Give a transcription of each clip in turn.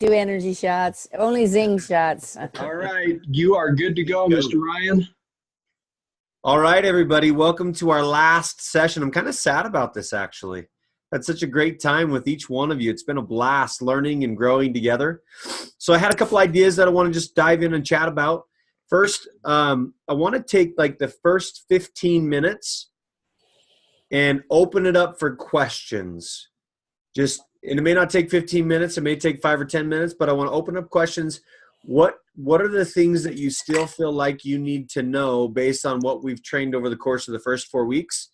do energy shots, only zing shots. All right. You are good to go, Mr. Ryan. All right, everybody. Welcome to our last session. I'm kind of sad about this, actually. Had such a great time with each one of you. It's been a blast learning and growing together. So I had a couple ideas that I want to just dive in and chat about. First, I want to take like the first 15 minutes and open it up for questions. And it may not take 15 minutes. It may take 5 or 10 minutes, but I want to open up questions. What are the things that you still feel like you need to know based on what we've trained over the course of the first 4 weeks?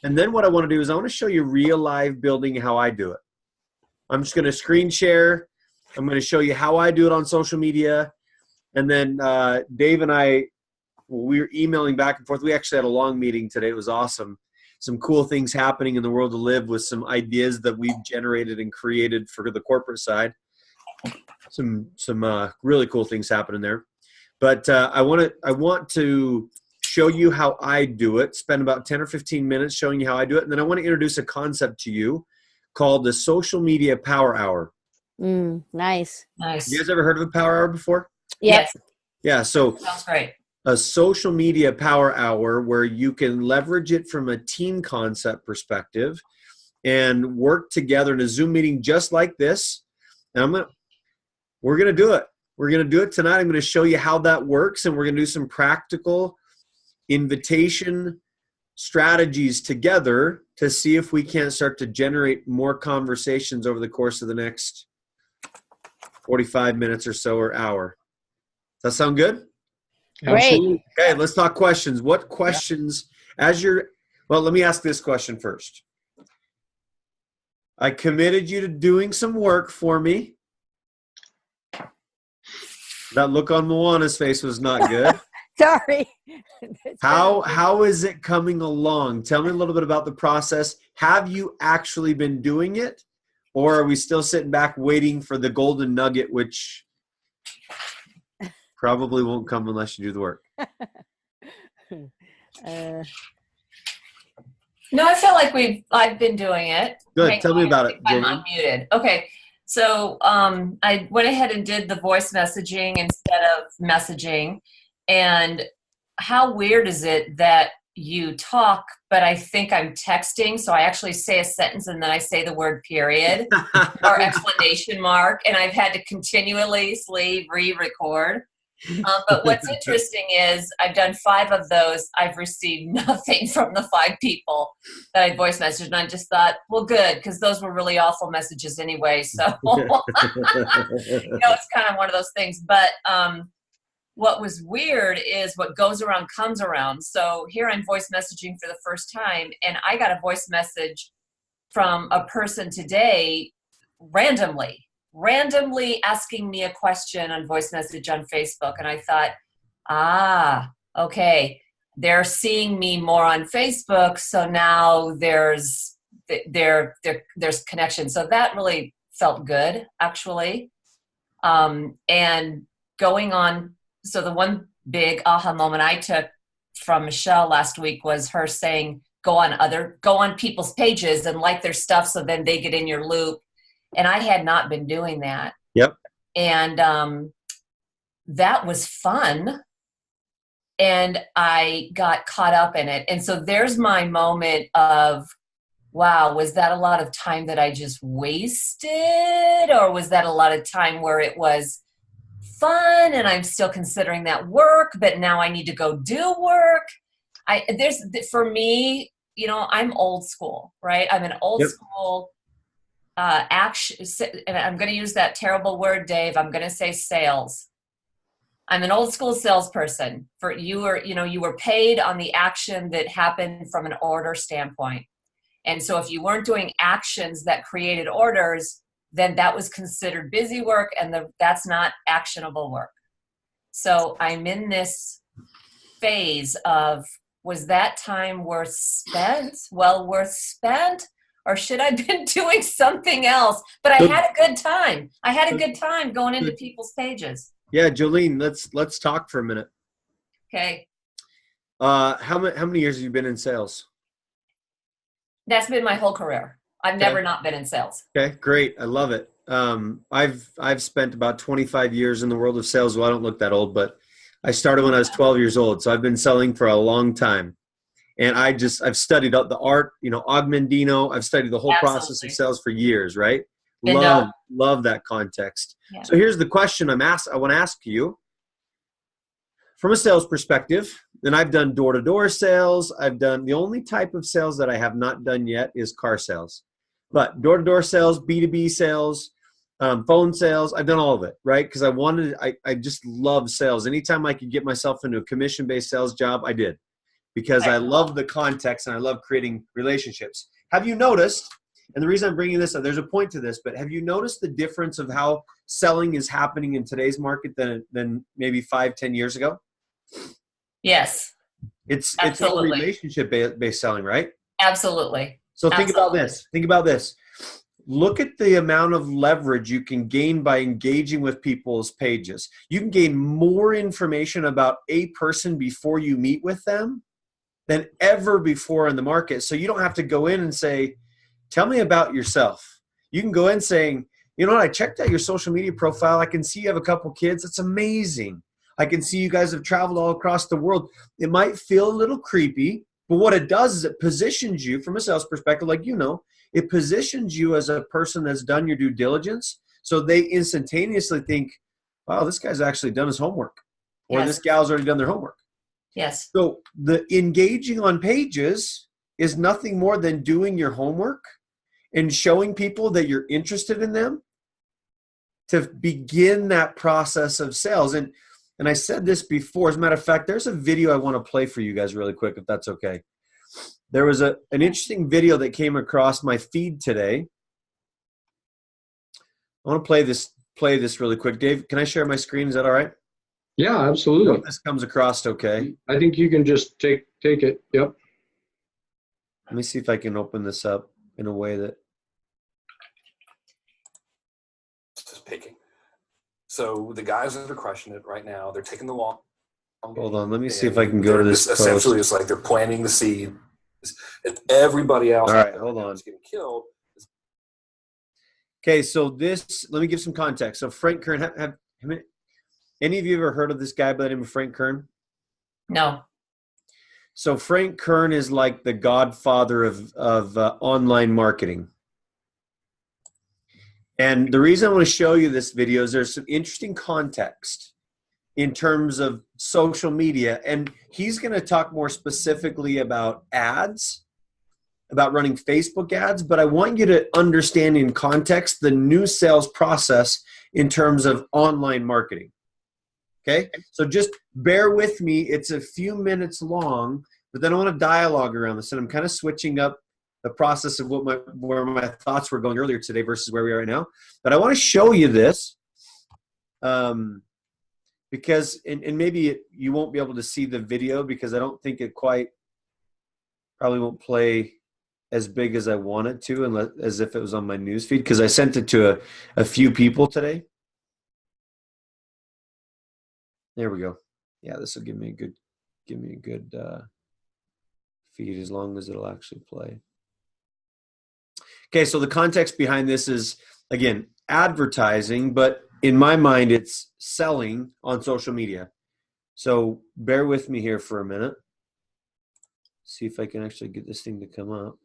And then what I want to do is I want to show you real live building, how I do it. I'm just going to screen share. I'm going to show you how I do it on social media. And then Dave and I, we were emailing back and forth. We actually had a long meeting today. It was awesome. Some cool things happening in the world to live with some ideas that we've generated and created for the corporate side. Some really cool things happening there. But I want to show you how I do it, spend about 10 or 15 minutes showing you how I do it. And then I want to introduce a concept to you called the Social Media Power Hour. Nice. You guys ever heard of a power hour before? Yes. Yeah. So sounds great. A social media power hour where you can leverage it from a team concept perspective and work together in a Zoom meeting just like this. And we're going to do it. We're going to do it tonight. I'm going to show you how that works, and we're going to do some practical invitation strategies together to see if we can't start to generate more conversations over the course of the next 45 minutes or so or hour. Does that sound good? Great. Okay, let's talk questions. What questions, well, let me ask this question first. I committed you to doing some work for me. That look on Moana's face was not good. Sorry. How is it coming along? Tell me a little bit about the process. Have you actually been doing it? Or are we still sitting back waiting for the golden nugget, which probably won't come unless you do the work? No, I feel like I've been doing it. Good. Tell me about it. I'm unmuted. Okay. So I went ahead and did the voice messaging instead of messaging. And how weird is it that you talk, but I think I'm texting? So I actually say a sentence and then I say the word period or exclamation mark. And I've had to continuously re-record. But what's interesting is I've done 5 of those. I've received nothing from the 5 people that I voice messaged. And I just thought, well, good, because those were really awful messages anyway. So, it's kind of one of those things. But what was weird is what goes around comes around. So here I'm voice messaging for the first time. And I got a voice message from a person today randomly asking me a question on voice message on Facebook. And I thought, okay, they're seeing me more on Facebook. So now there's connection. So that really felt good, actually. And going on, so the one big aha moment I took from Michelle last week was her saying, go on people's pages and like their stuff. So then they get in your loop. And I had not been doing that. Yep. And that was fun. And I got caught up in it. And so there's my moment of, wow, was that a lot of time that I just wasted? Or was that a lot of time where it was fun and I'm still considering that work, but now I need to go do work? For me, I'm old school, right? I'm an old school action, and I'm going to use that terrible word, Dave. I'm going to say sales. I'm an old school salesperson. You were paid on the action that happened from an order standpoint. And so if you weren't doing actions that created orders, then that was considered busy work, and that's not actionable work. So I'm in this phase of, was that time worth spent? Well worth spent? Or should I have been doing something else? But I had a good time. I had a good time going into people's pages. Yeah, Jolene, let's talk for a minute. Okay. How many years have you been in sales? That's been my whole career. I've never not been in sales. Okay, great. I love it. I've spent about 25 years in the world of sales. Well, I don't look that old, but I started when I was 12 years old. So I've been selling for a long time. And I've studied the art, Augmendino. I've studied the whole process of sales for years, right? Love that context. Yeah. So here's the question I want to ask you. From a sales perspective, and I've done door-to-door sales. The only type of sales that I have not done yet is car sales. But door-to-door sales, B2B sales, phone sales, I've done all of it, right? Because I just love sales. Anytime I could get myself into a commission-based sales job, I did. Because I love the context and I love creating relationships. Have you noticed, and the reason I'm bringing this up, there's a point to this, but have you noticed the difference of how selling is happening in today's market than maybe 5-10 years ago? Yes. It's all relationship-based selling, right? Absolutely. So think about this. Look at the amount of leverage you can gain by engaging with people's pages. You can gain more information about a person before you meet with them than ever before in the market. So you don't have to go in and say, tell me about yourself. You can go in saying, you know what, I checked out your social media profile. I can see you have a couple kids. That's amazing. I can see you guys have traveled all across the world. It might feel a little creepy, but what it does is it positions you from a sales perspective, it positions you as a person that's done your due diligence. So they instantaneously think, wow, this guy's actually done his homework, or this gal's already done their homework. Yes. So the engaging on pages is nothing more than doing your homework and showing people that you're interested in them to begin that process of sales. And I said this before. As a matter of fact, there's a video I want to play for you guys really quick, if that's okay. There was an interesting video that came across my feed today. I want to play this really quick. Dave, can I share my screen? Is that all right? Yeah, absolutely. I hope this comes across okay. I think you can just take it. Yep. Let me see if I can open this up in a way that. Just picking. So the guys that are crushing it right now, they're taking the long. Hold on, let me see if I can go to this. Essentially, it's like they're planting the seed, and everybody else. All right, hold on. Is getting killed. Okay, so let me give some context. So Frank Kern, have any of you ever heard of this guy by the name of Frank Kern? No. So Frank Kern is like the godfather of online marketing. And the reason I want to show you this video is there's some interesting context in terms of social media. And he's going to talk more specifically about ads, about running Facebook ads. But I want you to understand in context the new sales process in terms of online marketing. Okay? So just bear with me. It's a few minutes long, but then I want to dialogue around this. And I'm kind of switching up the process of where my thoughts were going earlier today versus where we are right now. But I want to show you this because, and maybe you won't be able to see the video because I don't think it probably won't play as big as I want it to, as if it was on my news feed, because I sent it to a few people today. There we go. Yeah, this will give me a good feed as long as it'll actually play. Okay, so the context behind this is, again, advertising, but in my mind, it's selling on social media. So bear with me here for a minute. See if I can actually get this thing to come up.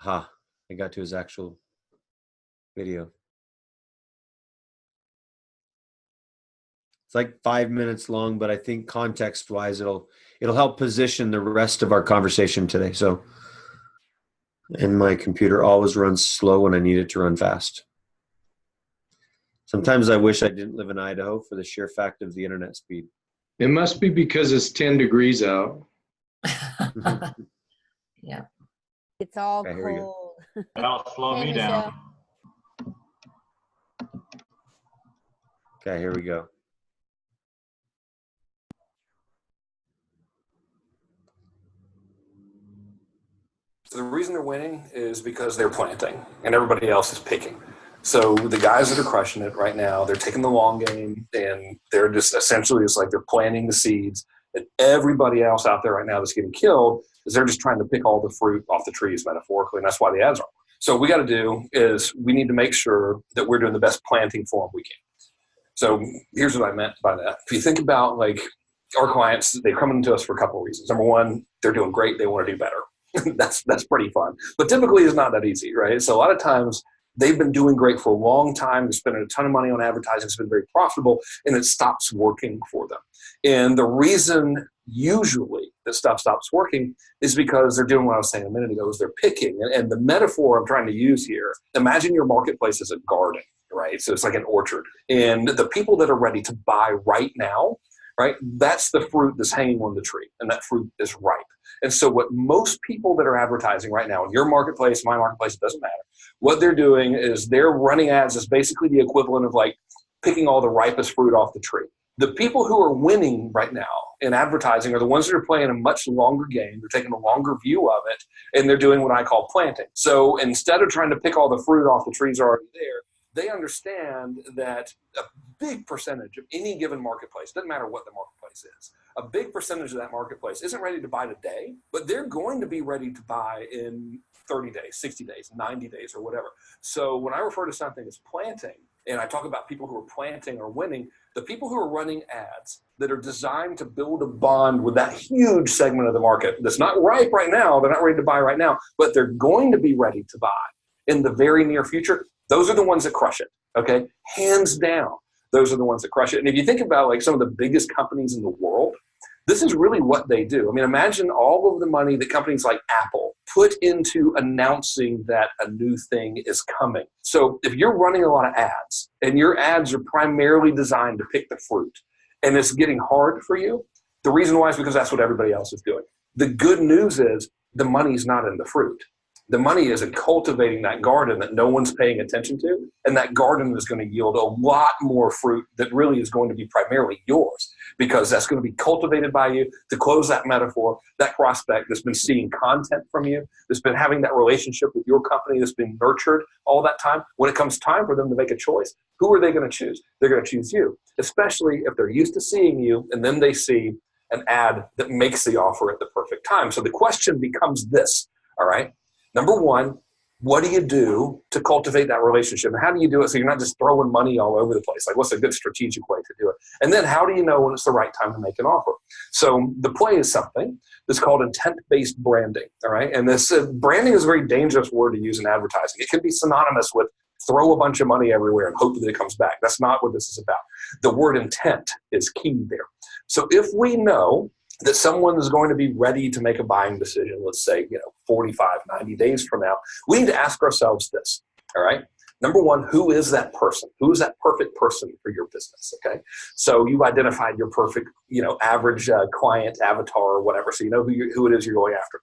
I got to his actual video. It's like 5 minutes long, but I think context-wise, it'll help position the rest of our conversation today. So. And my computer always runs slow when I need it to run fast. Sometimes I wish I didn't live in Idaho for the sheer fact of the internet speed. It must be because it's 10 degrees out. Yeah. It's all Okay, here we cold. That'll slow Hey, me down. Okay, here we go. So the reason they're winning is because they're planting and everybody else is picking. So the guys that are crushing it right now, they're taking the long game and they're just essentially, it's like they're planting the seeds, and everybody else out there right now that's getting killed is they're just trying to pick all the fruit off the trees metaphorically. And that's why the ads are. So what we got to do is we need to make sure that we're doing the best planting for them we can. So here's what I meant by that. If you think about like our clients, they come into us for a couple of reasons. Number one, they're doing great. They want to do better. That's pretty fun. But typically it's not that easy, right? So a lot of times they've been doing great for a long time. They're spending a ton of money on advertising. It's been very profitable, and it stops working for them. And the reason usually that stuff stops working is because they're doing what I was saying a minute ago, is they're picking. And the metaphor I'm trying to use here, imagine your marketplace as a garden, right? So it's like an orchard. And the people that are ready to buy right now, right, that's the fruit that's hanging on the tree, and that fruit is ripe. And so what most people that are advertising right now in your marketplace, my marketplace, it doesn't matter, what they're doing is they're running ads as basically the equivalent of like picking all the ripest fruit off the tree. The people who are winning right now in advertising are the ones that are playing a much longer game. They're taking a longer view of it, and they're doing what I call planting. So instead of trying to pick all the fruit off the trees already there, they understand that a big percentage of any given marketplace, doesn't matter what the marketplace is, a big percentage of that marketplace isn't ready to buy today, but they're going to be ready to buy in 30 days, 60 days, 90 days, or whatever. So when I refer to something as planting, and I talk about people who are planting or winning, the people who are running ads that are designed to build a bond with that huge segment of the market that's not ripe right now, they're not ready to buy right now, but they're going to be ready to buy in the very near future, those are the ones that crush it, okay? Hands down, those are the ones that crush it. And if you think about like some of the biggest companies in the world, this is really what they do. I mean, imagine all of the money that companies like Apple put into announcing that a new thing is coming. So if you're running a lot of ads and your ads are primarily designed to pick the fruit and it's getting hard for you, the reason why is because that's what everybody else is doing. The good news is the money's not in the fruit. The money is in cultivating that garden that no one's paying attention to, and that garden is going to yield a lot more fruit that really is going to be primarily yours, because that's going to be cultivated by you. To close that metaphor, that prospect that's been seeing content from you, that's been having that relationship with your company, that's been nurtured all that time, when it comes time for them to make a choice, who are they going to choose? They're going to choose you, especially if they're used to seeing you, and then they see an ad that makes the offer at the perfect time. So the question becomes this, all right? Number one, what do you do to cultivate that relationship? And how do you do it so you're not just throwing money all over the place? Like, what's a good strategic way to do it? And then how do you know when it's the right time to make an offer? So the play is something that's called intent-based branding, all right? And this branding is a very dangerous word to use in advertising. It can be synonymous with throw a bunch of money everywhere and hope that it comes back. That's not what this is about. The word intent is key there. So if we know that someone is going to be ready to make a buying decision, let's say, 45, 90 days from now, we need to ask ourselves this, all right? Number one, who is that person? Who is that perfect person for your business, okay? So you've identified your perfect, average client avatar or whatever, so you know who it is you're going after.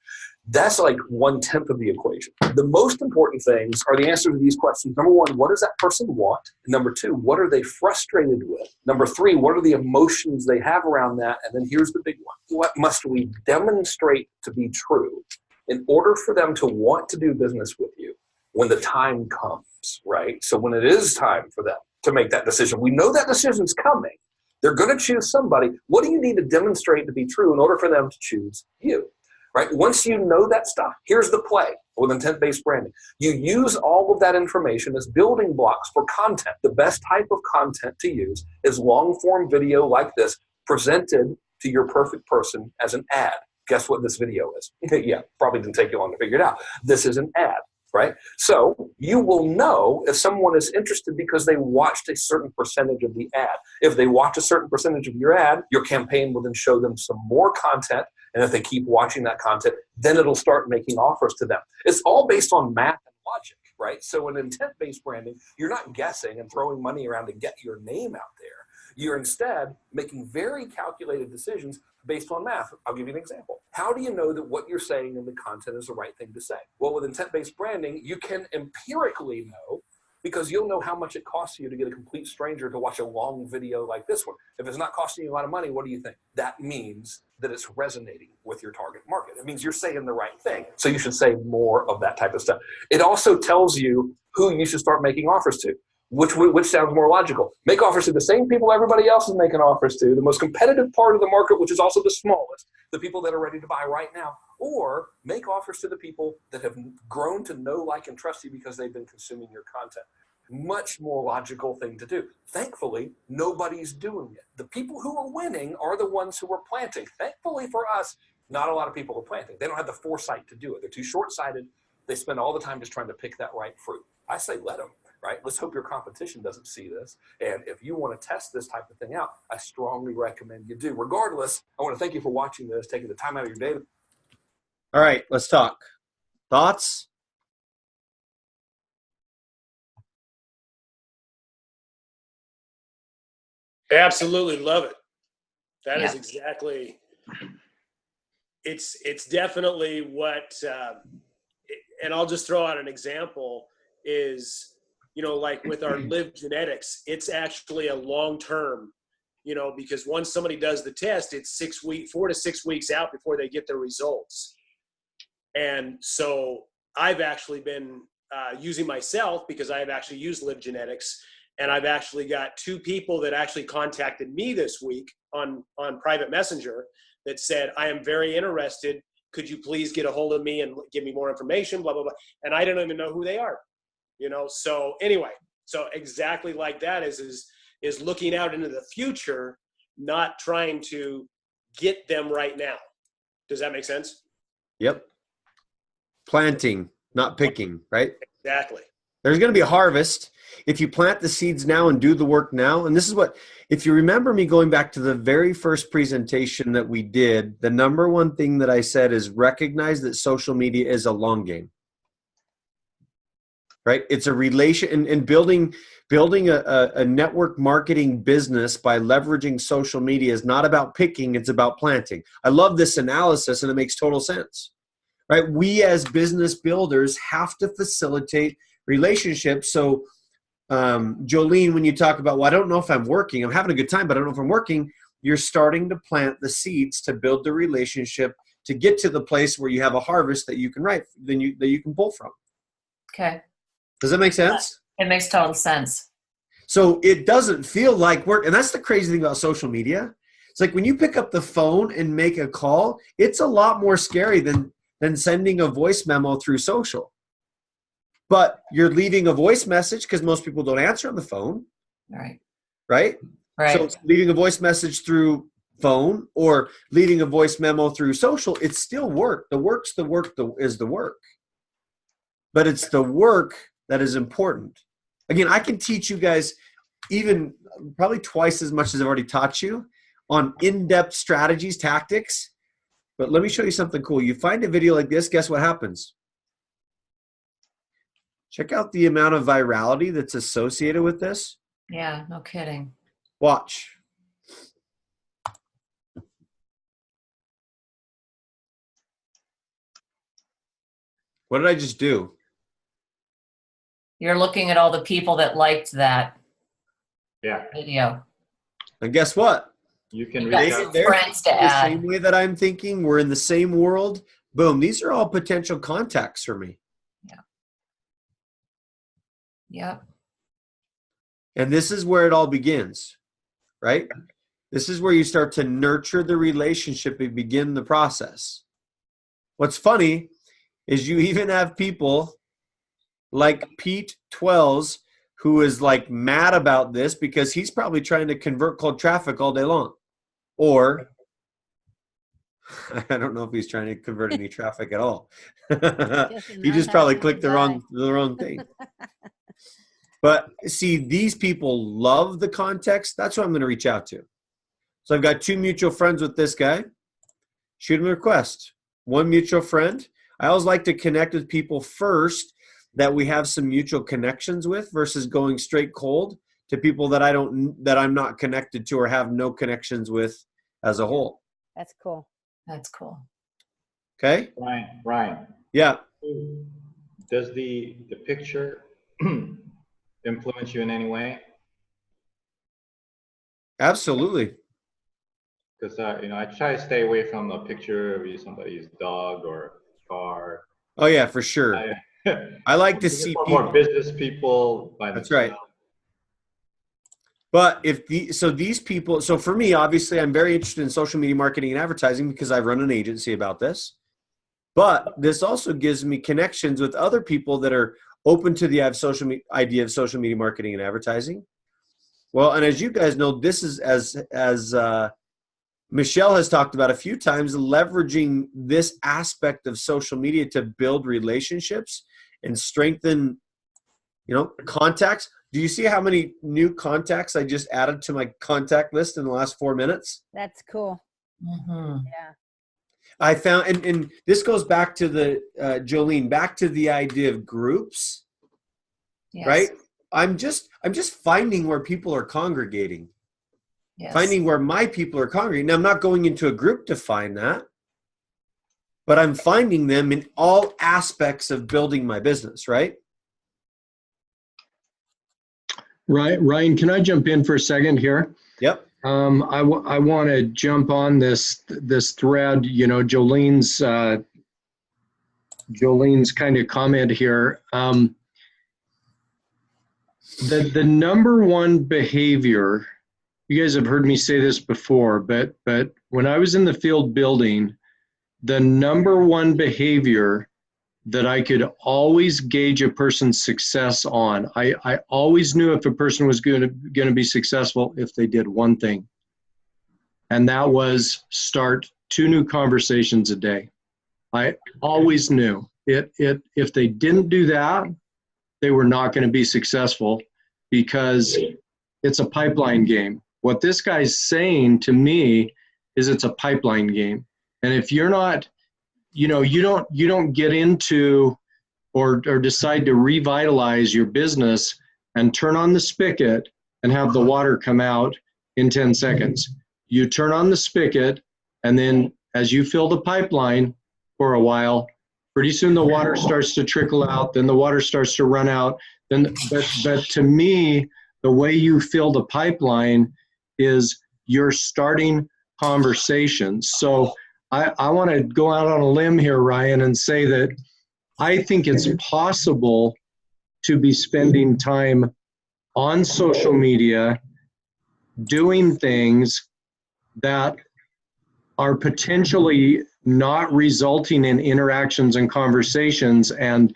That's like 1/10 of the equation. The most important things are the answers to these questions. Number one, what does that person want? Number two, what are they frustrated with? Number three, what are the emotions they have around that? And then here's the big one. What must we demonstrate to be true in order for them to want to do business with you when the time comes, right? So when it is time for them to make that decision, we know that decision's coming. They're going to choose somebody. What do you need to demonstrate to be true in order for them to choose you? Right? Once you know that stuff, here's the play with intent-based branding. You use all of that information as building blocks for content. The best type of content to use is long-form video like this, presented to your perfect person as an ad. Guess what this video is? Yeah, probably didn't take you long to figure it out. This is an ad, right? So you will know if someone is interested because they watched a certain percentage of the ad. If they watch a certain percentage of your ad, your campaign will then show them some more content. And if they keep watching that content, then it'll start making offers to them. It's all based on math and logic, right? So in intent-based branding, you're not guessing and throwing money around to get your name out there. You're instead making very calculated decisions based on math. I'll give you an example. How do you know that what you're saying in the content is the right thing to say? Well, with intent-based branding, you can empirically know, because you'll know how much it costs you to get a complete stranger to watch a long video like this one. If it's not costing you a lot of money, what do you think? That means that it's resonating with your target market. It means you're saying the right thing. So you should say more of that type of stuff. It also tells you who you should start making offers to. Which sounds more logical? Make offers to the same people everybody else is making offers to, the most competitive part of the market, which is also the smallest, the people that are ready to buy right now, or make offers to the people that have grown to know, like, and trust you because they've been consuming your content. Much more logical thing to do. Thankfully, nobody's doing it. The people who are winning are the ones who are planting. Thankfully for us, not a lot of people are planting. They don't have the foresight to do it. They're too short-sighted. They spend all the time just trying to pick that right fruit. I say let them. Right? Let's hope your competition doesn't see this. And if you want to test this type of thing out, I strongly recommend you do. Regardless, I want to thank you for watching this, taking the time out of your day. All right, let's talk. Thoughts? Absolutely love it. That is Yeah. exactly. It's definitely what, and I'll just throw out an example is, like with our Live Genetics, it's actually a long-term, because once somebody does the test, it's 4 to 6 weeks out before they get their results. And so I've actually been using myself because I've actually used Live Genetics, and I've actually got 2 people that actually contacted me this week on private messenger that said, I am very interested. Could you please get a hold of me and give me more information, blah, blah, blah. And I don't even know who they are. So anyway, so exactly like that is looking out into the future, not trying to get them right now. Does that make sense? Yep. Planting, not picking, right? Exactly. There's going to be a harvest if you plant the seeds now and do the work now. And this is what, if you remember me going back to the very first presentation that we did, the number one thing that I said is recognize that social media is a long game. Right? It's a relation and building a network marketing business by leveraging social media is not about picking, it's about planting. I love this analysis and it makes total sense. Right? We as business builders have to facilitate relationships. So Jolene, when you talk about, well, I don't know if I'm working, I'm having a good time, but I don't know if I'm working, you're starting to plant the seeds to build the relationship to get to the place where you have a harvest that you can that you can pull from. Okay. Does that make sense? It makes total sense. So it doesn't feel like work. And that's the crazy thing about social media. It's like when you pick up the phone and make a call, it's a lot more scary than sending a voice memo through social. But you're leaving a voice message because most people don't answer on the phone. Right. Right? Right. So leaving a voice message through phone or leaving a voice memo through social, it's still work. The work is the work. But it's the work that is important. Again, I can teach you guys even probably twice as much as I've already taught you on in-depth strategies, tactics. But let me show you something cool. You find a video like this, guess what happens? Check out the amount of virality that's associated with this. Yeah, no kidding. Watch. What did I just do? You're looking at all the people that liked that video. And guess what? You can You reach got out. some They're friends to the add. same way that I'm thinking. We're in the same world. Boom. These are all potential contacts for me. Yep. And this is where it all begins, right? This is where you start to nurture the relationship and begin the process. What's funny is you even have people like Pete Twells who is like mad about this because he's probably trying to convert cold traffic all day long. Or I don't know if he's trying to convert any traffic at all. He just probably clicked the wrong thing. But see, these people love the context. That's what I'm going to reach out to. So I've got 2 mutual friends with this guy. Shoot him a request. 1 mutual friend. I always like to connect with people first that we have some mutual connections with versus going straight cold to people that I'm not connected to or have no connections with as a whole. That's cool. That's cool. Okay? Ryan, Yeah. does the picture influence you in any way? Absolutely. Because I try to stay away from a picture of somebody's dog or car. Oh yeah, for sure. I like to see for people. more business people by That's themselves. right. But these people, so for me, obviously, I'm very interested in social media marketing and advertising because I run an agency about this. But this also gives me connections with other people that are open to the idea of social media marketing and advertising. Well, and as you guys know, this is as Michelle has talked about a few times, leveraging this aspect of social media to build relationships and strengthen, contacts. Do you see how many new contacts I just added to my contact list in the last 4 minutes? That's cool. Mm-hmm. Yeah. I found, and this goes back to the, Jolene, back to the idea of groups, Yes. right? I'm just finding where people are congregating, Yes. finding where my people are congregating. Now, I'm not going into a group to find that, but I'm finding them in all aspects of building my business, right? Right, Ryan, can I jump in for a second here? Yep. I want to jump on this thread. Jolene's kind of comment here. The number one behavior. You guys have heard me say this before, but when I was in the field building, the number one behavior that I could always gauge a person's success on. I always knew if a person was going to be successful if they did one thing, and that was start 2 new conversations a day. I always knew it. If they didn't do that, they were not going to be successful because it's a pipeline game. What this guy's saying to me is it's a pipeline game, and if you're not, you don't get into or decide to revitalize your business and turn on the spigot and have the water come out in 10 seconds. You turn on the spigot, and then as you fill the pipeline for a while, pretty soon the water starts to trickle out, then the water starts to run out. But to me, the way you fill the pipeline is you're starting conversations. So I want to go out on a limb here, Ryan, and say that I think it's possible to be spending time on social media doing things that are potentially not resulting in interactions and conversations. And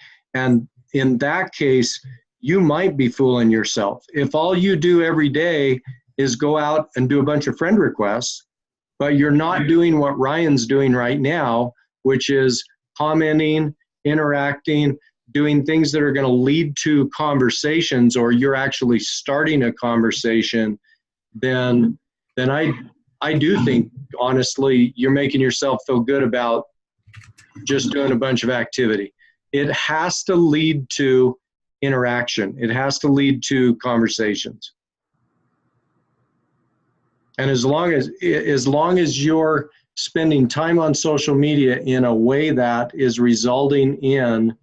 in that case, you might be fooling yourself. If all you do every day is go out and do a bunch of friend requests, but you're not doing what Ryan's doing right now, which is commenting, interacting, doing things that are going to lead to conversations, or you're actually starting a conversation, then I do think, honestly, you're making yourself feel good about just doing a bunch of activity. It has to lead to interaction. It has to lead to conversations. And as long as you're spending time on social media in a way that is resulting in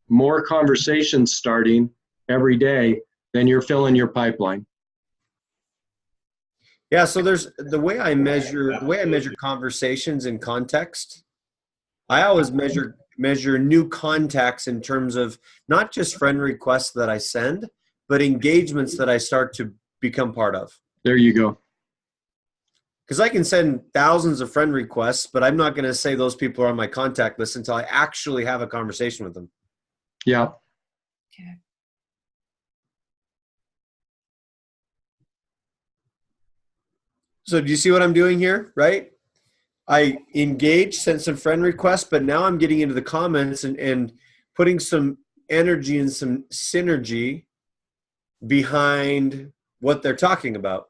more conversations starting every day, then you're filling your pipeline. Yeah, so there's the way I measure conversations in context. I always measure new contacts in terms of not just friend requests that I send, but engagements that I start to become part of. There you go. Because I can send thousands of friend requests, but I'm not going to say those people are on my contact list until I actually have a conversation with them. Yeah. Okay. So do you see what I'm doing here, right? I engage, sent some friend requests, but now I'm getting into the comments and putting some energy and some synergy behind what they're talking about.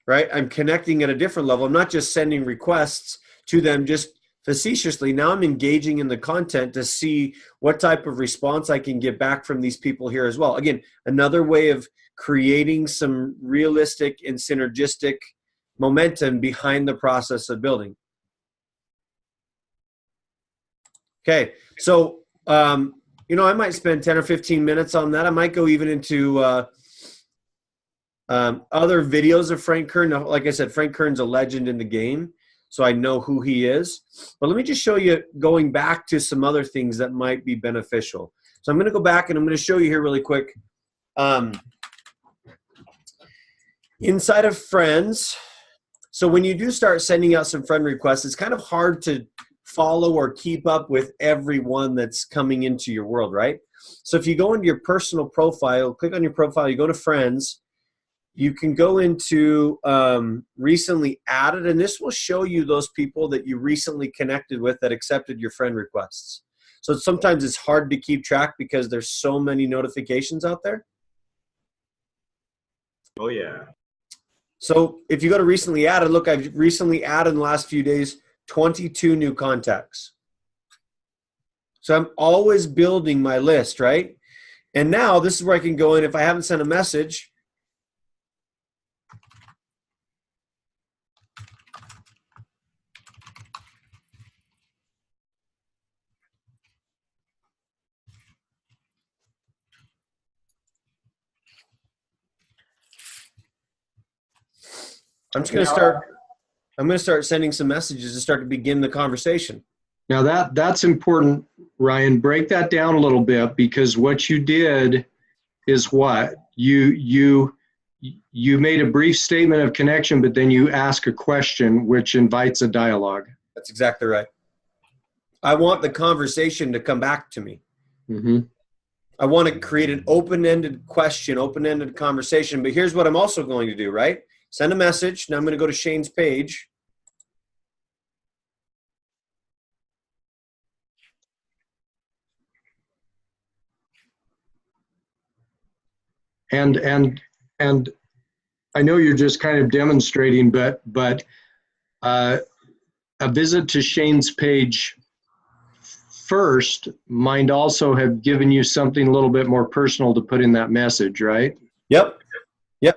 Right? I'm connecting at a different level. I'm not just sending requests to them just facetiously. Now I'm engaging in the content to see what type of response I can get back from these people here as well. Again, another way of creating some realistic and synergistic momentum behind the process of building. Okay, so, I might spend 10 or 15 minutes on that. I might go even into other videos of Frank Kern. Now, like I said, Frank Kern's a legend in the game, so I know who he is. But let me just show you, going back to some other things that might be beneficial. So I'm going to go back and I'm going to show you here really quick. Inside of friends, so when you do start sending out some friend requests, it's kind of hard to follow or keep up with everyone that's coming into your world, right? So if you go into your personal profile, click on your profile, you go to friends, you can go into recently added, and this will show you those people that you recently connected with that accepted your friend requests. So sometimes it's hard to keep track because there's so many notifications out there. Oh yeah. So if you go to recently added, look, I've recently added in the last few days 22 new contacts. So I'm always building my list, right? And now this is where I can go in. If I haven't sent a message, I'm going to start sending some messages to start to begin the conversation. Now that's important, Ryan. Break that down a little bit, because what you did is what? You made a brief statement of connection, but then you ask a question which invites a dialogue. That's exactly right. I want the conversation to come back to me. Mm-hmm. I want to create an open-ended question, open-ended conversation. But here's what I'm also going to do, right? Send a message. Now I'm going to go to Shane's page. And I know you're just kind of demonstrating, but a visit to Shane's page first might also have given you something a little bit more personal to put in that message, right? Yep.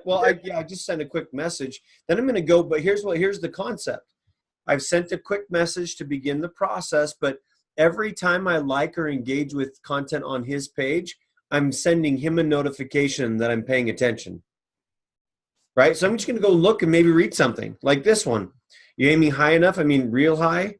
Well, I just sent a quick message. Then I'm going to go, but here's the concept. I've sent a quick message to begin the process, but every time I like or engage with content on his page, I'm sending him a notification that I'm paying attention. Right? So I'm just going to go look and maybe read something like this one. You aiming high enough? I mean, real high.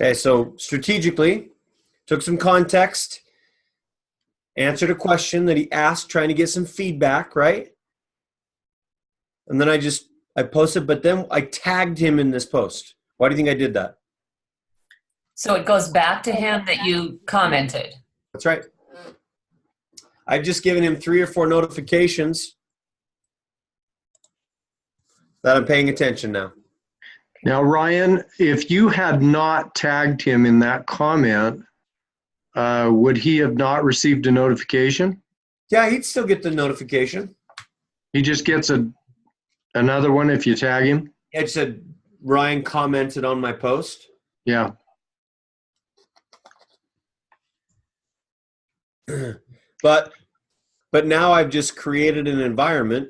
Okay, so strategically, took some context, answered a question that he asked, trying to get some feedback, right? And then I posted, but then I tagged him in this post. Why do you think I did that? So it goes back to him that you commented. That's right. I've just given him 3 or 4 notifications that I'm paying attention now. Now, Ryan, if you had not tagged him in that comment, would he have not received a notification? Yeah, he'd still get the notification. He just gets another one if you tag him? It said Ryan commented on my post. Yeah. But now I've just created an environment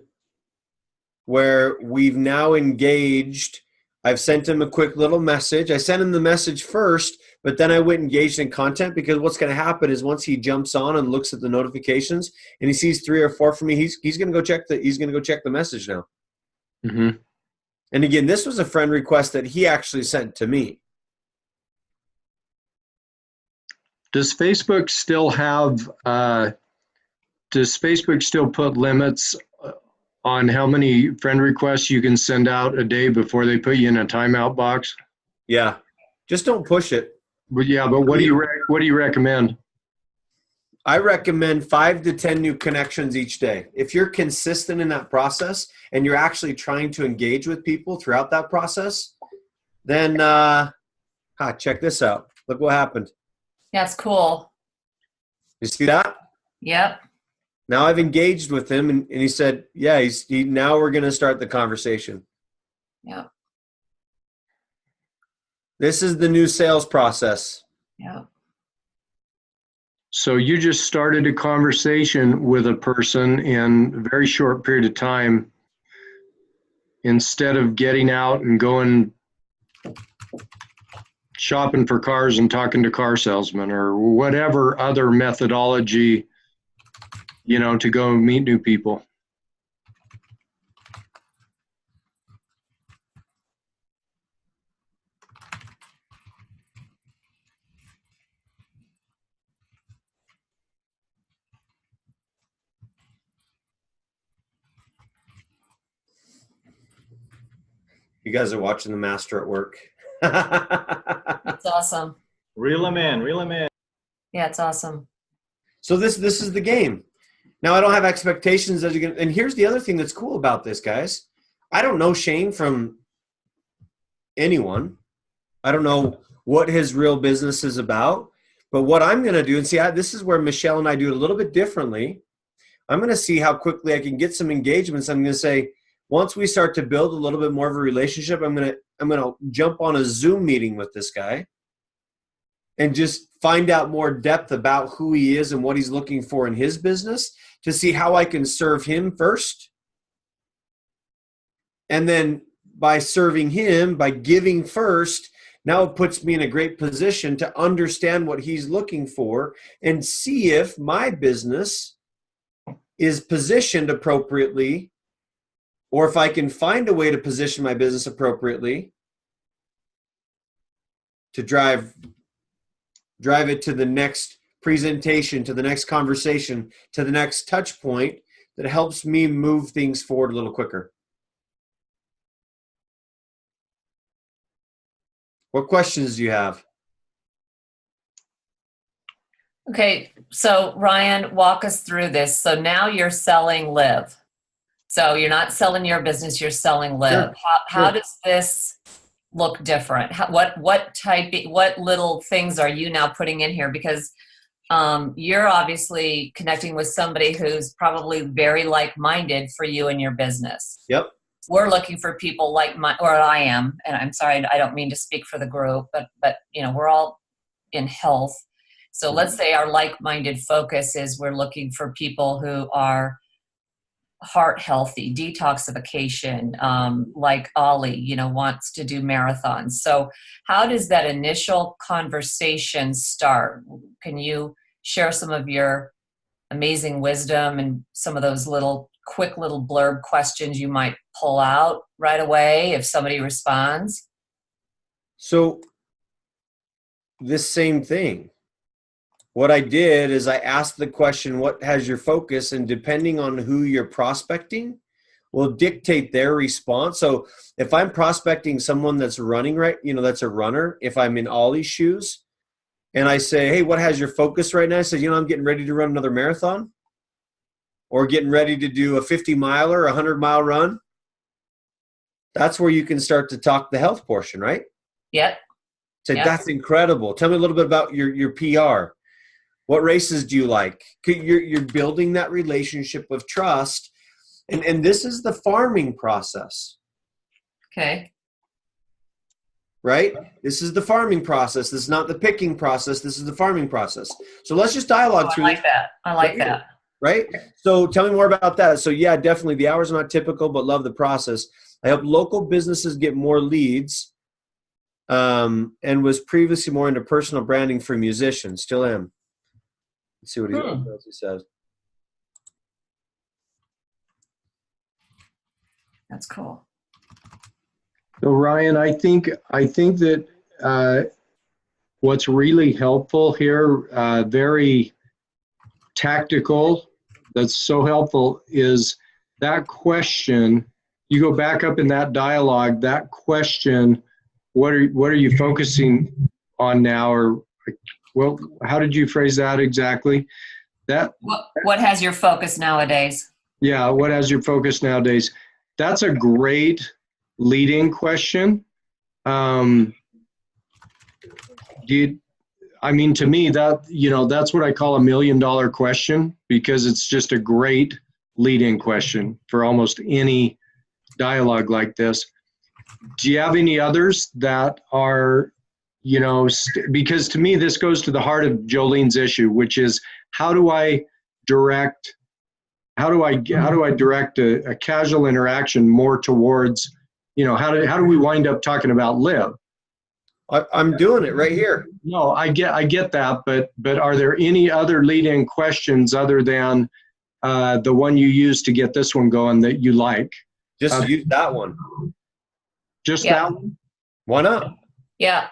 where we've now engaged. I've sent him a quick little message. I sent him the message first, but then I went engaged in content, because what's going to happen is once he jumps on and looks at the notifications and he sees 3 or 4 from me, he's going to go check the message now. Mm-hmm. And again, this was a friend request that he actually sent to me. Does Facebook still put limits on how many friend requests you can send out a day before they put you in a timeout box? Yeah. Just don't push it. But yeah, but what do you recommend? I recommend 5 to 10 new connections each day. If you're consistent in that process and you're actually trying to engage with people throughout that process, then check this out. Look what happened. That's cool. You see that? Yep. Now I've engaged with him, and he said, yeah, now we're going to start the conversation. Yep. This is the new sales process. Yep. So you just started a conversation with a person in a very short period of time instead of getting out and going shopping for cars and talking to car salesmen or whatever other methodology, to go meet new people. You guys are watching the master at work. That's awesome. Reel 'em in. Yeah, it's awesome. So this is the game. Now I don't have expectations as you can. And here's the other thing that's cool about this, guys. I don't know Shane from anyone. I don't know what his real business is about. But what I'm going to do, and see, this is where Michelle and I do it a little bit differently. I'm going to see how quickly I can get some engagements. I'm going to say, once we start to build a little bit more of a relationship, I'm going to jump on a Zoom meeting with this guy and just find out more depth about who he is and what he's looking for in his business to see how I can serve him first. And then by serving him, by giving first, now it puts me in a great position to understand what he's looking for and see if my business is positioned appropriately, or if I can find a way to position my business appropriately to drive it to the next presentation, to the next conversation, to the next touch point that helps me move things forward a little quicker. What questions do you have? Okay, so Ryan, walk us through this. So now you're selling Live. So you're not selling your business, you're selling Live. Sure. How Sure. does this look different? What little things are you now putting in here? Because you're obviously connecting with somebody who's probably very like-minded for you and your business. Yep. We're looking for people or I am, and I'm sorry, I don't mean to speak for the group, but we're all in health. So let's say our like-minded focus is we're looking for people who are heart healthy, detoxification, like Ollie, wants to do marathons. So how does that initial conversation start? Can you share some of your amazing wisdom and some of those quick little blurb questions you might pull out right away if somebody responds? So this same thing. What I did is I asked the question, what has your focus? And depending on who you're prospecting will dictate their response. So if I'm prospecting someone that's running, right, that's a runner, if I'm in Ollie's shoes and I say, hey, what has your focus right now? I say, I'm getting ready to run another marathon or getting ready to do a 50-miler, a 100-mile run. That's where you can start to talk the health portion, right? Yep. Say, Yep. That's incredible. Tell me a little bit about your PR. What races do you like? You're building that relationship of trust. And this is the farming process. Okay. Right? This is the farming process. This is not the picking process. This is the farming process. So let's just dialogue through I like that. I like that. Right? So tell me more about that. So yeah, definitely the hours are not typical, but love the process. I help local businesses get more leads and was previously more into personal branding for musicians. Still am. Let's see what he says. That's cool. So Ryan, I think that what's really helpful here, very tactical, that's so helpful, is that question. You go back up in that dialogue, that question, what are you focusing on now? Or, well, how did you phrase that exactly? That, What has your focus nowadays? yeah, what has your focus nowadays? That's a great leading question. I mean, to me, that's what I call $1 million question, because it's just a great leading question for almost any dialogue like this. Do you have any others that are, because to me, this goes to the heart of Jolene's issue, which is how do I direct a casual interaction more towards, how do we wind up talking about live? I'm doing it right here. No, I get that, but are there any other lead-in questions other than the one you used to get this one going that you like? Just use that one. Just Yeah. that one? Why not? Yeah.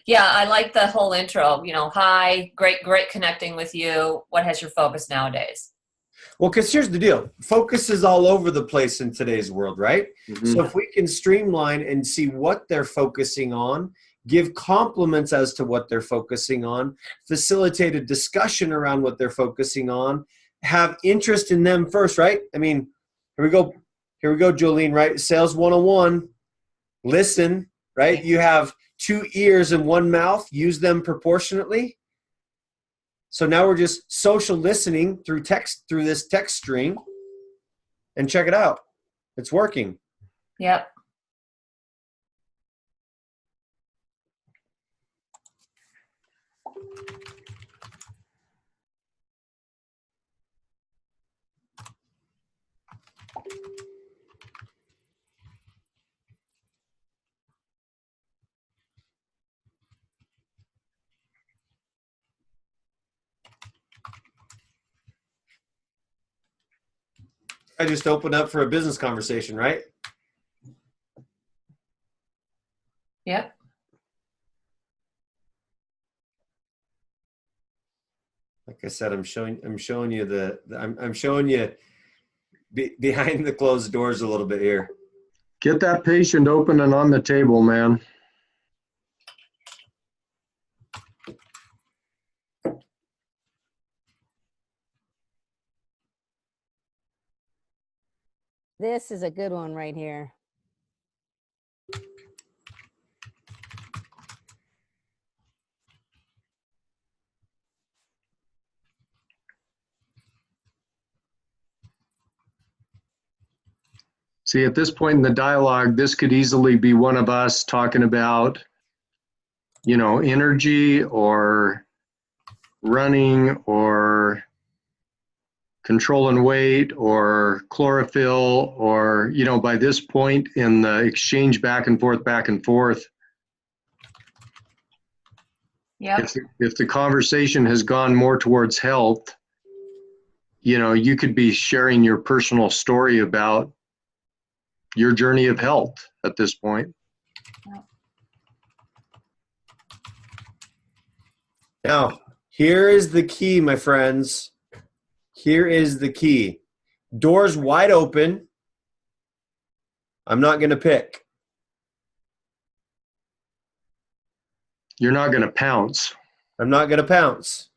Yeah, I like the whole intro. Hi, great connecting with you. What has your focus nowadays? Well, because here's the deal. Focus is all over the place in today's world, right? Mhm. So if we can streamline and see what they're focusing on, give compliments as to what they're focusing on, facilitate a discussion around what they're focusing on, have interest in them first, right? I mean, here we go, Jolene, right? Sales 101, listen, right? You have 2 ears and 1 mouth, use them proportionately. So now we're just social listening through this text string, and check it out. It's working. Yep. I just opened up for a business conversation, right? Yep. Like I said, I'm showing you I'm showing you behind the closed doors a little bit here. Get that patient open and on the table, man. This is a good one right here. See, at this point in the dialogue, this could easily be one of us talking about, energy or running or controlling weight or chlorophyll, or, by this point in the exchange back and forth, Yep. if the conversation has gone more towards health, you could be sharing your personal story about your journey of health at this point. Now, here is the key, my friends. Here is the key. Doors wide open. I'm not going to pick. You're not going to pounce. I'm not going to pounce.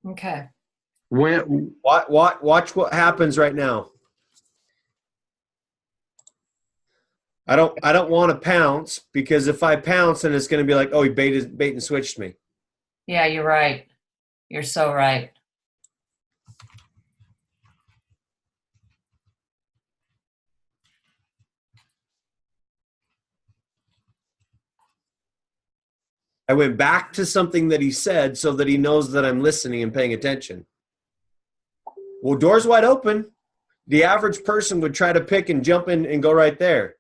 Okay. Watch what happens right now. I don't want to pounce, because if I pounce, then it's going to be like, oh, he bait and switched me. Yeah, you're right. You're so right. I went back to something that he said so that he knows that I'm listening and paying attention. Well, doors wide open. The average person would try to pick and jump in and go right there.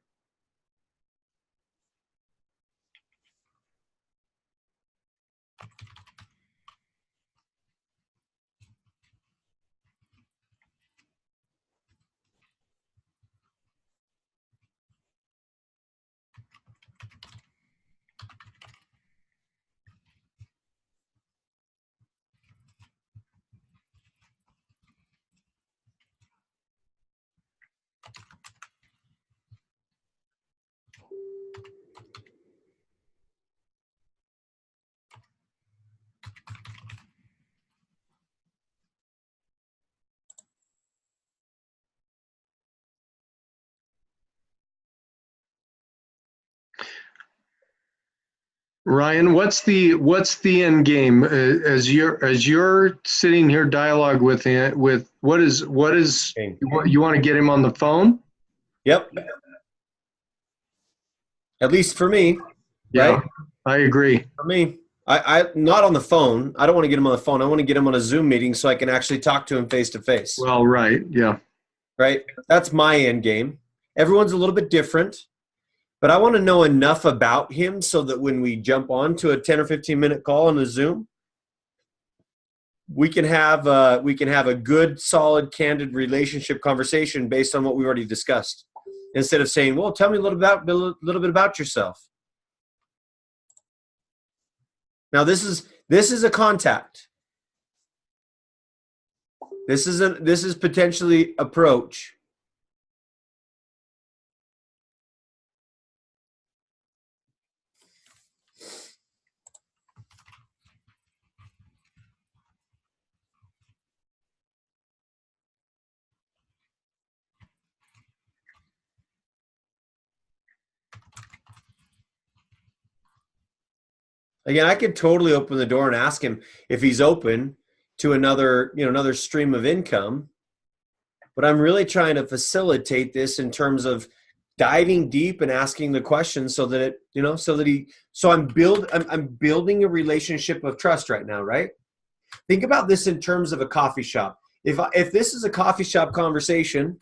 Ryan, what's the end game as you're sitting here dialogue with what is Okay. you want to get him on the phone? Yep. At least for me, Yeah, right? I agree. For me, I not on the phone. I don't want to get him on the phone. I want to get him on a Zoom meeting so I can actually talk to him face to face. Well, right, yeah. Right? That's my end game. Everyone's a little bit different, but I want to know enough about him so that when we jump on to a 10 or 15-minute call on the Zoom, we can have a good, solid, candid relationship conversation based on what we've already discussed. Instead of saying, "Well, tell me a little bit about yourself." Now, this is a contact. This is potentially approach. Again, I could totally open the door and ask him if he's open to another stream of income. But I'm really trying to facilitate this in terms of diving deep and asking the questions so that I'm building a relationship of trust right now, right? Think about this in terms of a coffee shop. If this is a coffee shop conversation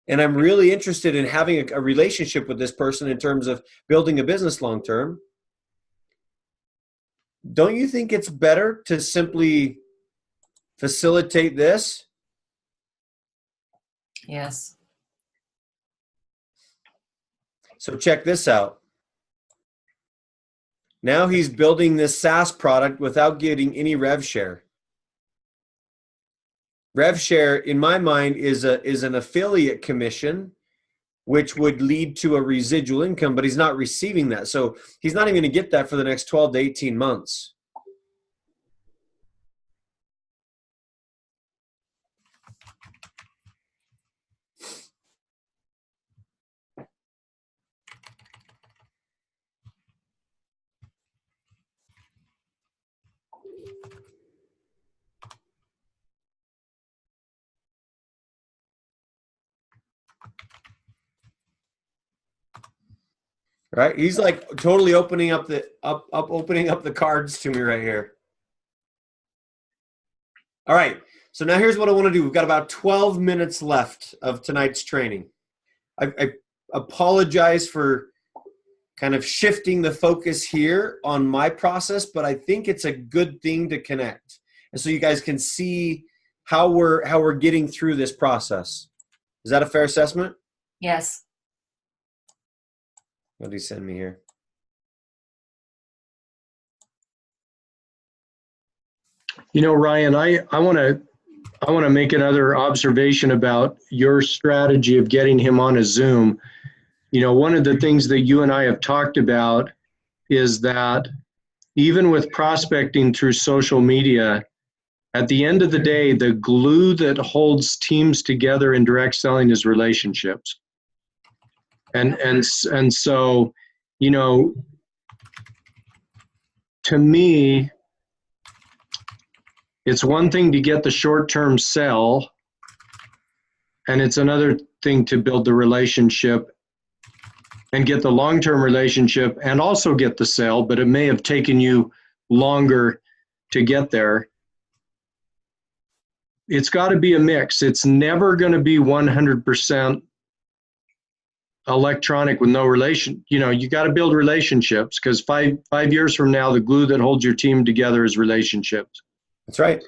and I'm really interested in having a relationship with this person in terms of building a business long term, don't you think it's better to simply facilitate this? Yes. So check this out. Now he's building this SaaS product without getting any rev share. Rev share, in my mind, is an affiliate commission, which would lead to a residual income, but he's not receiving that. So he's not even going to get that for the next 12 to 18 months. Right? He's like totally opening up the cards to me right here. All right. So now here's what I want to do. We've got about 12 minutes left of tonight's training. I apologize for kind of shifting the focus here on my process, but I think it's a good thing to connect. And so you guys can see how we're getting through this process. Is that a fair assessment? Yes. What did he send me here? You know, Ryan, I want to make another observation about your strategy of getting him on a Zoom. You know, one of the things that you and I have talked about is that even with prospecting through social media, at the end of the day, the glue that holds teams together in direct selling is relationships. And so, you know, to me, it's one thing to get the short-term sell, and it's another thing to build the relationship and get the long-term relationship and also get the sale, but it may have taken you longer to get there. It's got to be a mix. It's never going to be 100% electronic with no relation. You know, you got to build relationships because five years from now, the glue that holds your team together is relationships. That's right.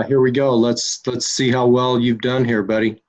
Here we go. Let's see how well you've done here, buddy.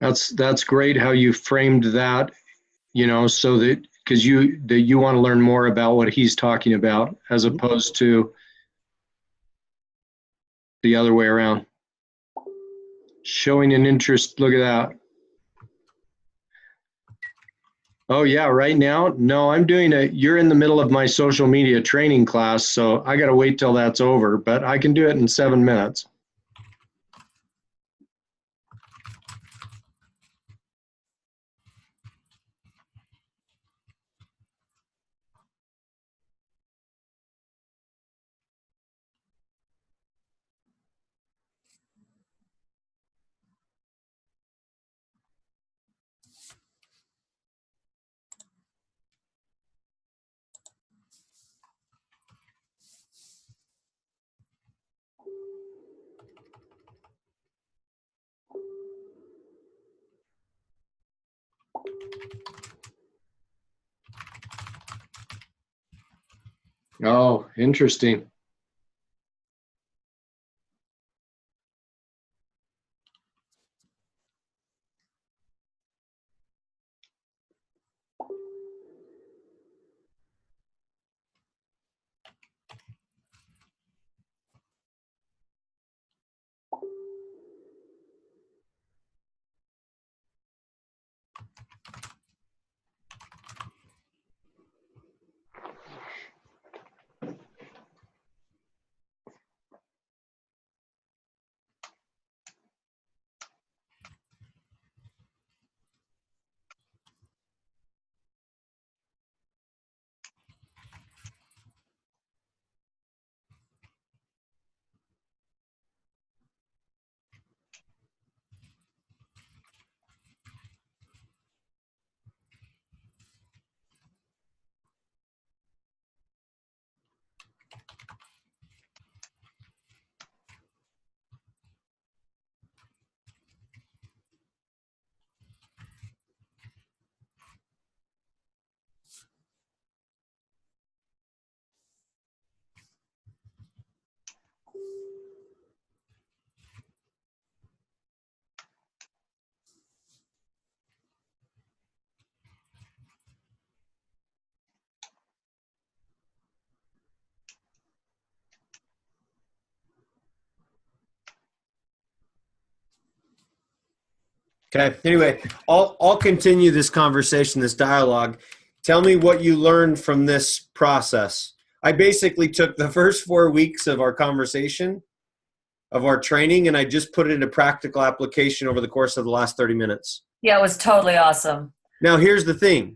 That's great how you framed that, so that because you want to learn more about what he's talking about as opposed to the other way around. Showing an interest. Look at that. Oh yeah, right now? No, you're in the middle of my social media training class, so I got to wait till that's over, but I can do it in 7 minutes. Oh, interesting. Okay. Anyway, I'll continue this conversation, this dialogue. Tell me what you learned from this process. I basically took the first 4 weeks of our conversation, of our training, and I just put it into practical application over the course of the last 30 minutes. Yeah, it was totally awesome. Now, here's the thing.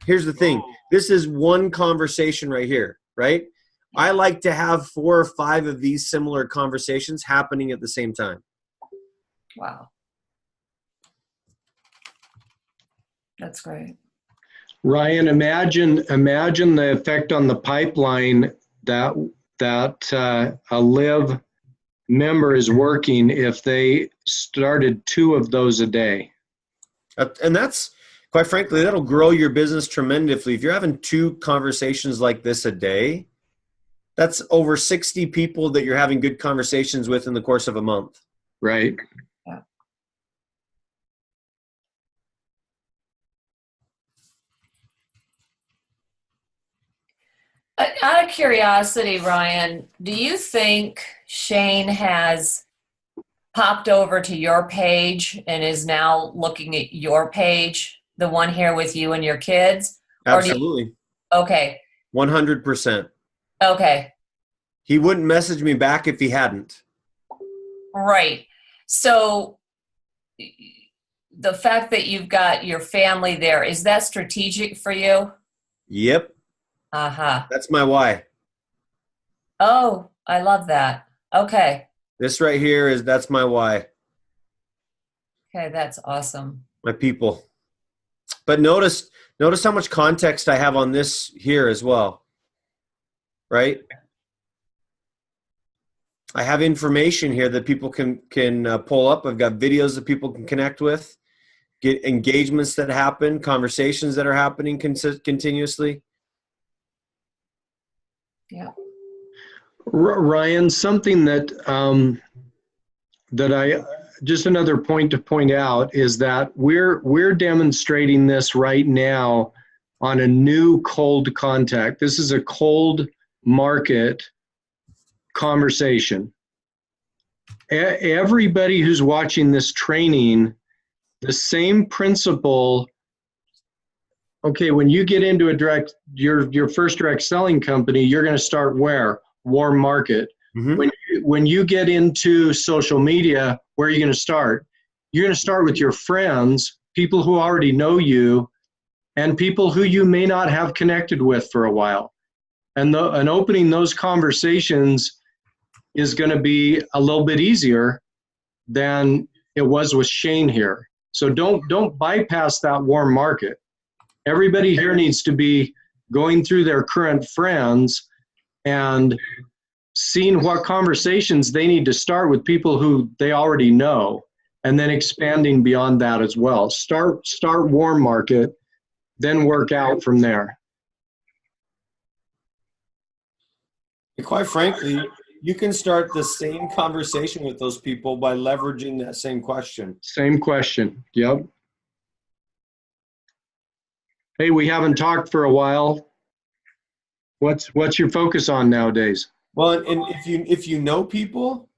This is one conversation right here, right? I like to have 4 or 5 of these similar conversations happening at the same time. Wow. That's great. Ryan, imagine the effect on the pipeline that a Live member is working if they started 2 of those a day. And that's, quite frankly, that'll grow your business tremendously. If you're having 2 conversations like this a day, that's over 60 people that you're having good conversations with in the course of a month. Right. Yeah. Out of curiosity, Ryan, do you think Shane has popped over to your page and is now looking at your page, the one here with you and your kids? Absolutely. Okay. 100%. Okay. He wouldn't message me back if he hadn't. Right. So the fact that you've got your family there, is that strategic for you? Yep. Uh-huh. That's my why. Oh, I love that. Okay. This right here that's my why. Okay, that's awesome. My people. But notice how much context I have on this here as well. Right? I have information here that people can pull up. I've got videos that people can connect with, get engagements that happen, conversations that are happening continuously. Yeah. Ryan, something that that another point to point out is that we're demonstrating this right now on a new cold contact. This is a cold market conversation. Everybody who's watching this training, the same principle. Okay, when you get into your first direct selling company, you're going to start where? Warm market. Mhm. When you get into social media, where are you going to start? You're going to start with your friends, people who already know you, and people who you may not have connected with for a while. And opening those conversations is going to be a little bit easier than it was with Shane here. So don't bypass that warm market. Everybody here needs to be going through their current friends and seeing what conversations they need to start with people who they already know, and then expanding beyond that as well. Start warm market, then work out from there. Quite frankly, you can start the same conversation with those people by leveraging that same question. Same question. Yep. Hey, we haven't talked for a while. What's your focus on nowadays? Well, and if you know people,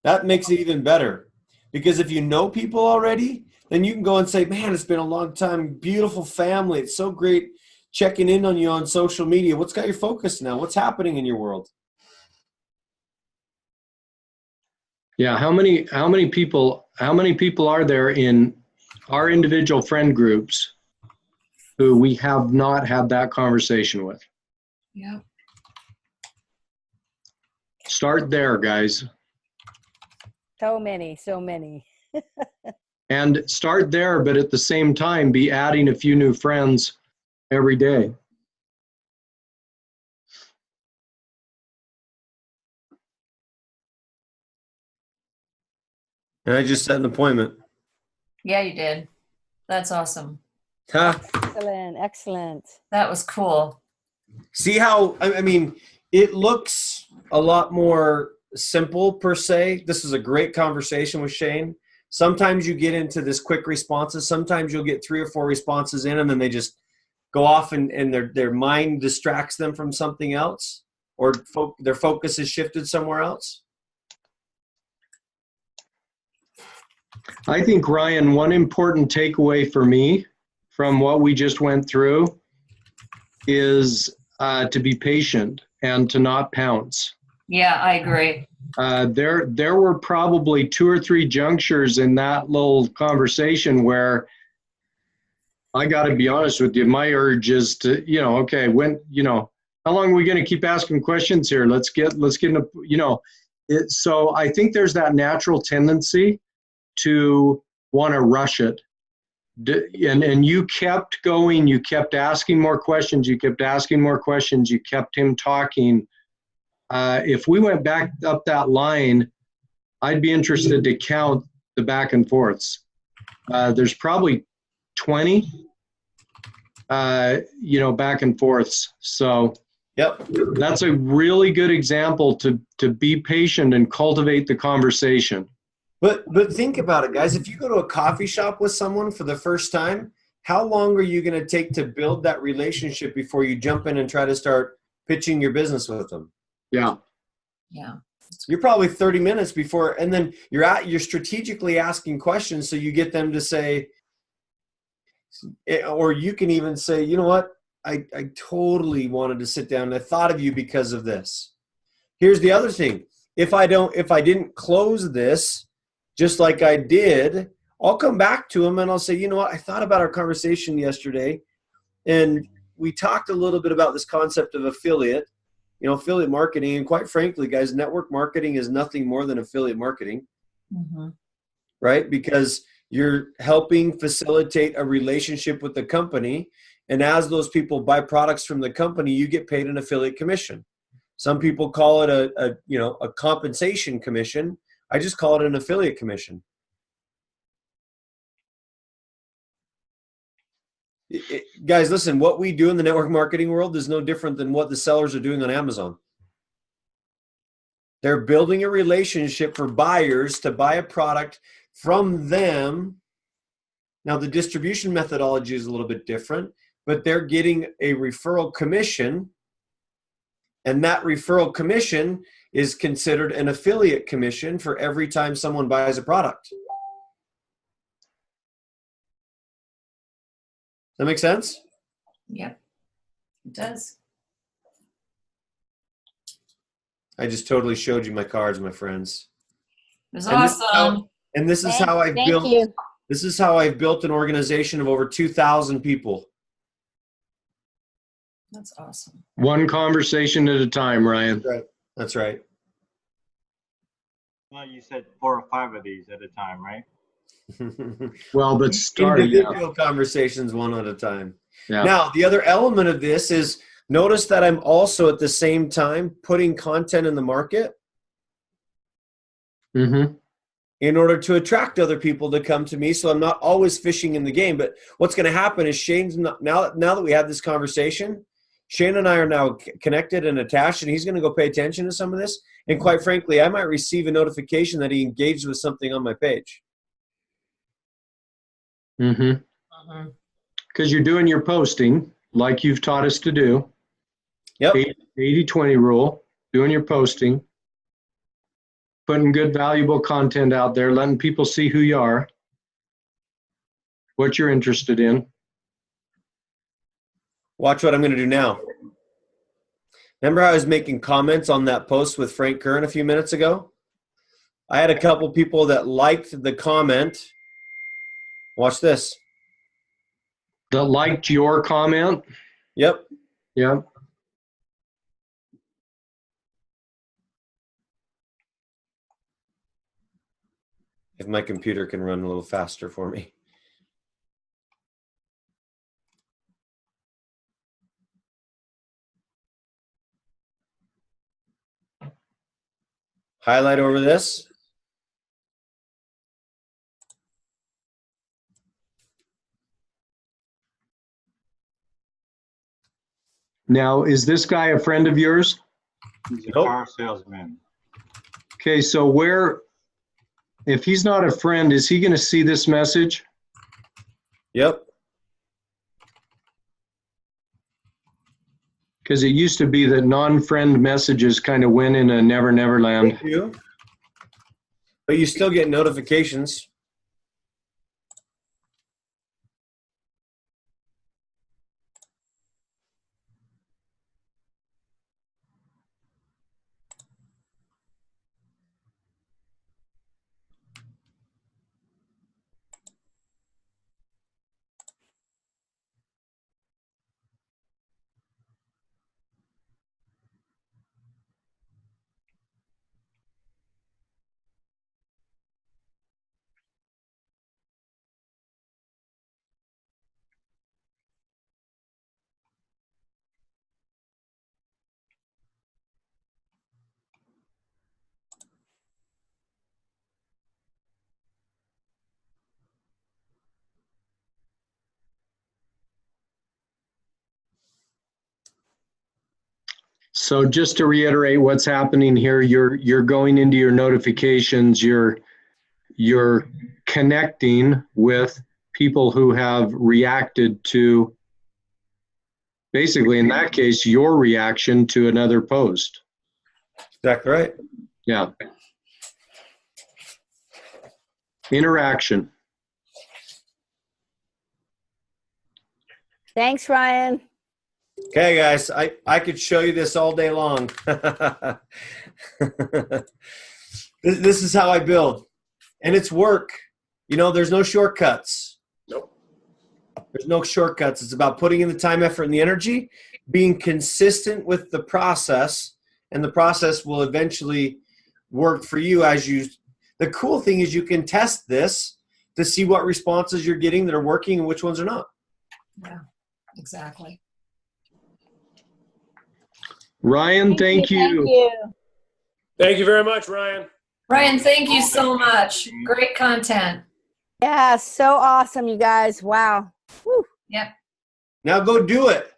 that makes it even better. Because if you know people already, then you can go and say, man, it's been a long time. Beautiful family. It's so great checking in on you on social media. What's got your focus now? What's happening in your world? Yeah, how many people are there in our individual friend groups who we have not had that conversation with? Yeah. Start there, guys. So many. And start there, but at the same time, be adding a few new friends every day. And I just set an appointment. Yeah, you did. That's awesome. Huh? Excellent. That was cool. See how, I mean, it looks a lot more simple per se. This is a great conversation with Shane. Sometimes you get into this quick responses. Sometimes you'll get 3 or 4 responses in and then they just go off and their mind distracts them from something else, or their focus is shifted somewhere else. I think, Ryan, one important takeaway for me from what we just went through is to be patient and to not pounce. Yeah, I agree. There were probably 2 or 3 junctures in that little conversation where I got to be honest with you, my urge is to, okay, when, how long are we going to keep asking questions here? Let's get into, so I think there's that natural tendency to want to rush it. And you kept going, you kept asking more questions, you kept him talking. If we went back up that line, I'd be interested to count the back and forths. There's probably 20, back and forths. So Yep. that's a really good example to be patient and cultivate the conversation. But think about it, guys. If you go to a coffee shop with someone for the first time, how long are you going to take to build that relationship before you jump in and try to start pitching your business with them? Yeah. Yeah. You're probably 30 minutes before, and then you're strategically asking questions so you get them to say, or you can even say, you know what, I totally wanted to sit down and I thought of you because of this. Here's the other thing. If I didn't close this just like I did, I'll come back to them and I'll say, you know what, I thought about our conversation yesterday and we talked a little bit about this concept of affiliate marketing. And quite frankly, guys, network marketing is nothing more than affiliate marketing, right? Because you're helping facilitate a relationship with the company. And as those people buy products from the company, you get paid an affiliate commission. Some people call it a compensation commission. I just call it an affiliate commission. Guys, listen, what we do in the network marketing world is no different than what the sellers are doing on Amazon. They're building a relationship for buyers to buy a product from them. Now, the distribution methodology is a little bit different, but they're getting a referral commission, and that referral commission is considered an affiliate commission for every time someone buys a product. That make sense? Yep, it does. I just totally showed you my cards, my friends. It was And this is how- awesome. And this is how I've Thank built. you. This is how I've built an organization of over 2,000 people. That's awesome. One conversation at a time, Ryan. That's right. Well, you said 4 or 5 of these at a time, right? Well, but starting out. Individual conversations one at a time. Yeah. Now, the other element of this is notice that I'm also at the same time putting content in the market Mm-hmm. in order to attract other people to come to me. So I'm not always fishing in the game. But what's going to happen is Shane's not, now that we have this conversation, Shane and I are now connected and attached, and he's going to go pay attention to some of this. And quite frankly, I might receive a notification that he engaged with something on my page. Mm-hmm. Mhm. Because you're doing your posting like you've taught us to do. Yep. 80-20 rule, doing your posting, putting good, valuable content out there, letting people see who you are, what you're interested in. Watch what I'm going to do now. Remember how I was making comments on that post with Frank Kern a few minutes ago? I had a couple people that liked the comment. Watch this. That liked your comment. Yep. Yeah. If my computer can run a little faster for me. Highlight over this. Now, is this guy a friend of yours? He's a Nope. car salesman. Okay, so if he's not a friend, is he going to see this message? Yep. Because it used to be that non-friend messages kind of went in a never, never land. Thank you. But you still get notifications. So just to reiterate what's happening here, you're going into your notifications, you're connecting with people who have reacted to, basically in that case, your reaction to another post. Exactly right. Yeah. Interaction. Thanks, Ryan. Okay, guys, I could show you this all day long. This is how I build. And it's work. You know, there's no shortcuts. Nope. There's no shortcuts. It's about putting in the time, effort, and the energy, being consistent with the process, and the process will eventually work for you as you. The cool thing is you can test this to see what responses you're getting that are working and which ones are not. Yeah, exactly. Ryan, thank you. Thank you. Thank you very much, Ryan. Ryan, thank you so much. Great content. Yeah, so awesome, you guys. Wow. Woo. Yep. Now go do it.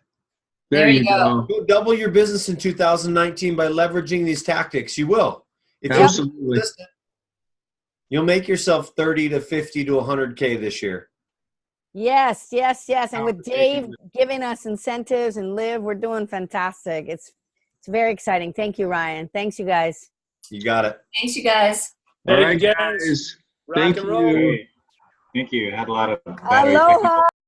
There you go. Go double your business in 2019 by leveraging these tactics. You will. If you're Absolutely. consistent, you'll make yourself 30 to 50 to 100K this year. Yes, yes, yes. And with Conversation Dave giving us incentives and Liv, we're doing fantastic. It's very exciting. Thank you, Ryan. Thanks, you guys. You got it. Thanks, you guys. All Thank right, you, guys. guys. Rock Thank and roll. you. Great. Thank you. Had a lot of battery Aloha. technical